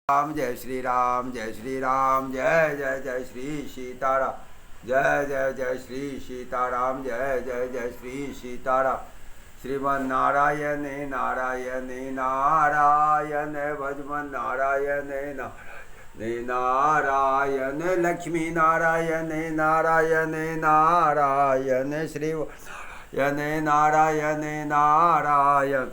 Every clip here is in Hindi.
राम जय श्री राम जय श्री राम जय जय जय श्री सीताराम जय जय जय श्री सीताराम जय जय जय श्री सीताराम श्रीमन नारायण नारायण नारायण भजमन नारायण नारायण नारायण लक्ष्मी नारायण नारायण नारायण श्री नारायण नारायण नारायण।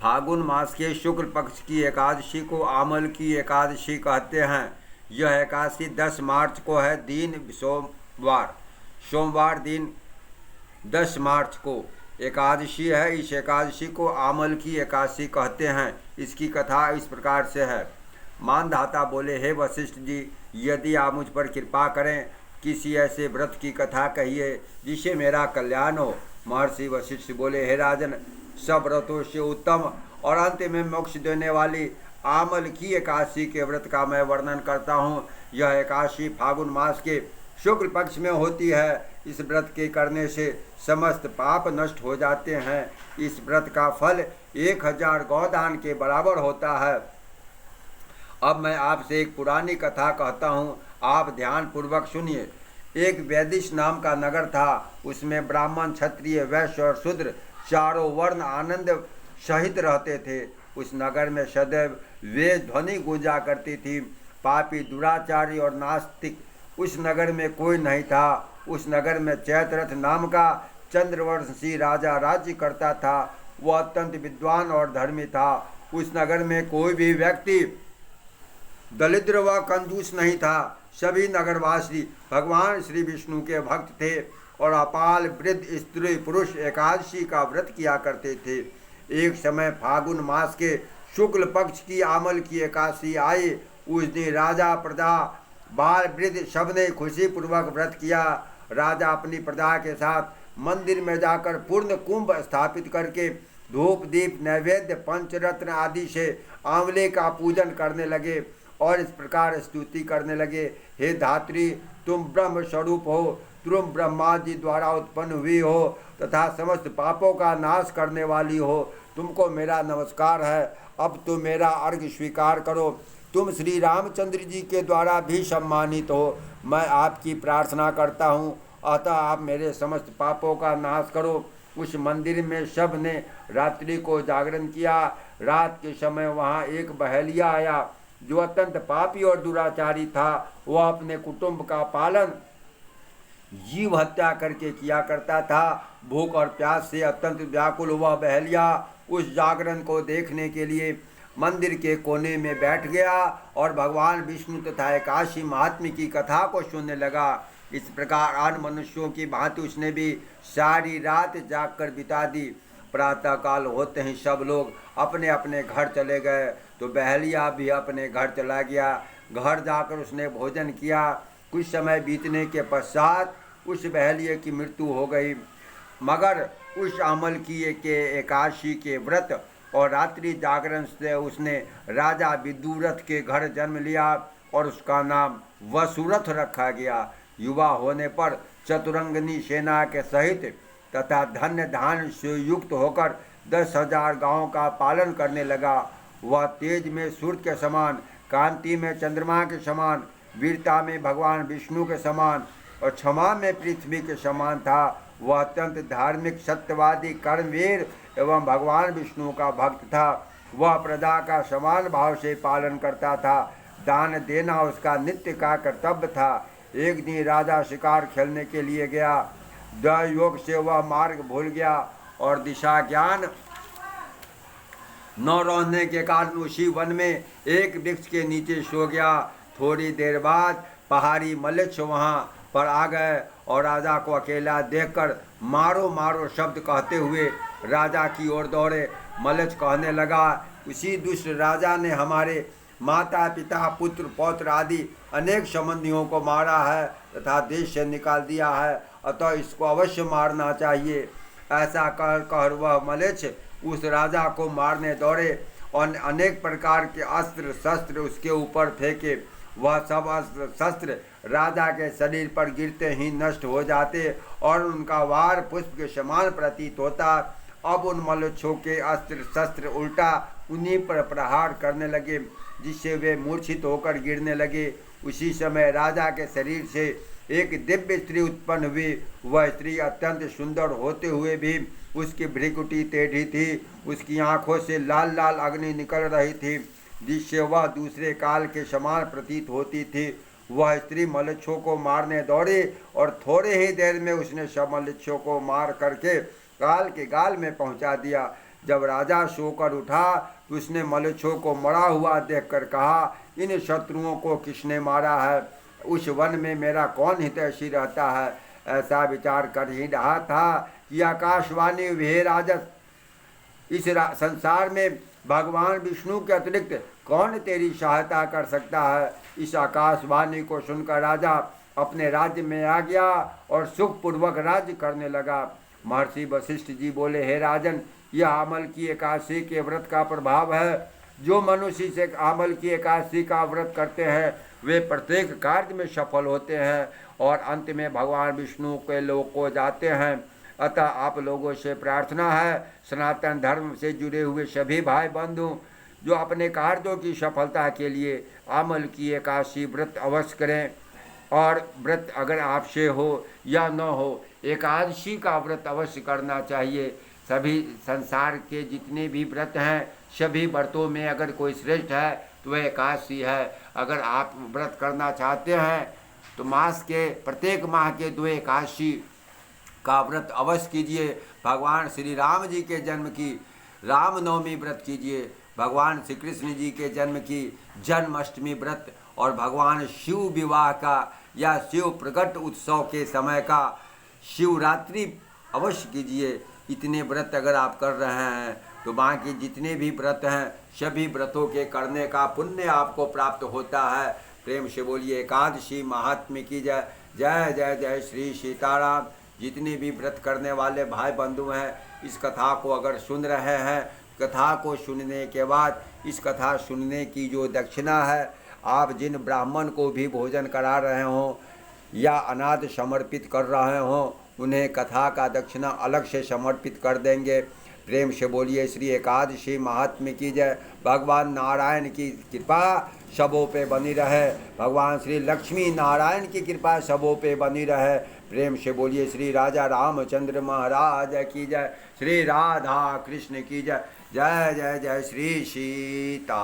फागुन मास के शुक्ल पक्ष की एकादशी को आमल की एकादशी कहते हैं। यह एकादशी 10 मार्च को है, दिन सोमवार दिन 10 मार्च को एकादशी है। इस एकादशी को आमल की एकादशी कहते हैं। इसकी कथा इस प्रकार से है। मानधाता बोले, हे वशिष्ठ जी, यदि आप मुझ पर कृपा करें, किसी ऐसे व्रत की कथा कहिए जिससे मेरा कल्याण हो। महर्षि वशिष्ठ बोले, हे राजन, सब व्रतों से उत्तम और अंत में मोक्ष देने वाली आमल की एकादशी के व्रत का मैं वर्णन करता हूँ। यह एकादशी फागुन मास के शुक्ल पक्ष में होती है। इस व्रत के करने से समस्त पाप नष्ट हो जाते हैं। इस व्रत का फल 1000 गौदान के बराबर होता है। अब मैं आपसे एक पुरानी कथा कहता हूँ, आप ध्यान पूर्वक सुनिए। एक वैदिश नाम का नगर था। उसमें ब्राह्मण, क्षत्रिय, वैश्य और शूद्र चारों वर्ण आनंद सहित रहते थे। उस नगर में सदैव वेद ध्वनि गूंजा करती थी। पापी, दुराचारी और नास्तिक उस नगर में कोई नहीं था। उस नगर में चैत्ररथ नाम का चंद्रवंशी राजा राज्य करता था। वह अत्यंत विद्वान और धर्मी था। उस नगर में कोई भी व्यक्ति दरिद्र व कंजूस नहीं था। सभी नगरवासी भगवान श्री विष्णु के भक्त थे और अपाल वृद्ध स्त्री पुरुष एकादशी का व्रत किया करते थे। एक समय फागुन मास के शुक्ल पक्ष की आमल की एकादशी आई। उस दिन राजा, प्रजा, बाल, वृद्ध सबने खुशी पूर्वक व्रत किया। राजा अपनी प्रजा के साथ मंदिर में जाकर पूर्ण कुंभ स्थापित करके धूप, दीप, नैवेद्य, पंचरत्न आदि से आंवले का पूजन करने लगे और इस प्रकार स्तुति करने लगे, हे धात्री, तुम ब्रह्म स्वरूप हो, तुम ब्रह्मा जी द्वारा उत्पन्न हुई हो तथा समस्त पापों का नाश करने वाली हो। तुमको मेरा नमस्कार है। अब तुम मेरा अर्घ्य स्वीकार करो। तुम श्री रामचंद्र जी के द्वारा भी सम्मानित हो। मैं आपकी प्रार्थना करता हूँ, अतः आप मेरे समस्त पापों का नाश करो। उस मंदिर में सब ने रात्रि को जागरण किया। रात के समय वहाँ एक बहेलिया आया जो अत्यंत पापी और दुराचारी था। वह अपने कुटुंब का पालन जीव हत्या करके किया करता था। भूख और प्यास से अत्यंत व्याकुल हुआ बहेलिया उस जागरण को देखने के लिए मंदिर के कोने में बैठ गया और भगवान विष्णु तथा एकादशी महात्म्य की कथा को सुनने लगा। इस प्रकार अन्य मनुष्यों की भांति उसने भी सारी रात जागकर बिता दी। प्रातःकाल होते ही सब लोग अपने अपने घर चले गए तो बहेलिया भी अपने घर चला गया। घर जाकर उसने भोजन किया। कुछ समय बीतने के पश्चात उस बहेलिए की मृत्यु हो गई। मगर उस अमल की एकादशी के व्रत और रात्रि जागरण से उसने राजा विदुरथ के घर जन्म लिया और उसका नाम वसुरथ रखा गया। युवा होने पर चतुरंगनी सेना के सहित तथा धन्य धान से युक्त होकर 10,000 गांवों का पालन करने लगा। वह तेज में सूर्य के समान, कांति में चंद्रमा के समान, वीरता में भगवान विष्णु के समान और क्षमा में पृथ्वी के समान था। वह अत्यंत धार्मिक, सत्यवादी, कर्मवीर एवं भगवान विष्णु का भक्त था। वह प्रजा का समान भाव से पालन करता था। दान देना उसका नित्य का कर्तव्य था। एक दिन राजा शिकार खेलने के लिए गया। योग से वह मार्ग भूल गया और दिशा ज्ञान न रहने के कारण उसी वन में एक वृक्ष के नीचे सो गया। थोड़ी देर बाद पहाड़ी मलेच्छ वहाँ पर आ गए और राजा को अकेला देखकर मारो मारो शब्द कहते हुए राजा की ओर दौड़े। मलेच्छ कहने लगा, उसी दुष्ट राजा ने हमारे माता, पिता, पुत्र, पौत्र आदि अनेक संबंधियों को मारा है तथा देश से निकाल दिया है, अतः इसको अवश्य मारना चाहिए। ऐसा कहकर वह मलेच्छ उस राजा को मारने दौड़े और अनेक प्रकार के अस्त्र शस्त्र उसके ऊपर फेंके। वह सब अस्त्र शस्त्र राजा के शरीर पर गिरते ही नष्ट हो जाते और उनका वार पुष्प के समान प्रतीत होता। अब उन मलेच्छों के अस्त्र शस्त्र उल्टा उन्हीं पर प्रहार करने लगे। जिससे वे मूर्छित होकर गिरने लगे। उसी समय राजा के शरीर से एक दिव्य स्त्री उत्पन्न हुई। वह स्त्री अत्यंत सुंदर होते हुए भी उसकी भ्रिकुटी टेढ़ी थी। उसकी आंखों से लाल लाल अग्नि निकल रही थी, जिससे वह दूसरे काल के समान प्रतीत होती थी। वह स्त्री मलेच्छों को मारने दौड़ी और थोड़े ही देर में उसने सब मलेच्छों को मार करके काल के गाल में पहुंचा दिया। जब राजा सोकर उठा तो उसने मलेच्छों को मरा हुआ देखकर कहा, इन शत्रुओं को किसने मारा है? उस वन में मेरा कौन हितैषी रहता है? ऐसा विचार कर ही रहा था कि आकाशवाणी, हे राजन, इस संसार में भगवान विष्णु के अतिरिक्त कौन तेरी सहायता कर सकता है? इस आकाशवाणी को सुनकर राजा अपने राज्य में आ गया और सुखपूर्वक राज्य करने लगा। महर्षि वशिष्ठ जी बोले, हे राजन, यह आमल की एकादशी के व्रत का प्रभाव है। जो मनुष्य से आमल की एकादशी का व्रत करते हैं वे प्रत्येक कार्य में सफल होते हैं और अंत में भगवान विष्णु के लोक को जाते हैं। अतः आप लोगों से प्रार्थना है, सनातन धर्म से जुड़े हुए सभी भाई बंधु जो अपने कार्यों की सफलता के लिए आमल की एकादशी व्रत अवश्य करें। और व्रत अगर आपसे हो या न हो, एकादशी का व्रत अवश्य करना चाहिए। सभी संसार के जितने भी व्रत हैं, सभी व्रतों में अगर कोई श्रेष्ठ है तो वह एकादशी है। अगर आप व्रत करना चाहते हैं तो मास के प्रत्येक माह के 2 एकादशी का व्रत अवश्य कीजिए। भगवान श्री राम जी के जन्म की रामनवमी व्रत कीजिए, भगवान श्री कृष्ण जी के जन्म की जन्माष्टमी व्रत और भगवान शिव विवाह का या शिव प्रकट उत्सव के समय का शिवरात्रि अवश्य कीजिए। इतने व्रत अगर आप कर रहे हैं तो बाकी जितने भी व्रत हैं सभी व्रतों के करने का पुण्य आपको प्राप्त होता है। प्रेम से बोलिए एकादशी महात्म्य की जय। जय जय जय श्री सीताराम। जितने भी व्रत करने वाले भाई बंधु हैं, इस कथा को अगर सुन रहे हैं, कथा को सुनने के बाद इस कथा सुनने की जो दक्षिणा है, आप जिन ब्राह्मण को भी भोजन करा रहे हों या अनाज समर्पित कर रहे हों, उन्हें कथा का दक्षिणा अलग से समर्पित कर देंगे। प्रेम से बोलिए श्री एकादशी महात्म्य की जय। भगवान नारायण की कृपा सबों पे बनी रहे, भगवान श्री लक्ष्मी नारायण की कृपा सबों पे बनी रहे। प्रेम से बोलिए श्री राजा रामचंद्र महाराज की जय, श्री राधा कृष्ण की जय। जय जय जय श्री सीता।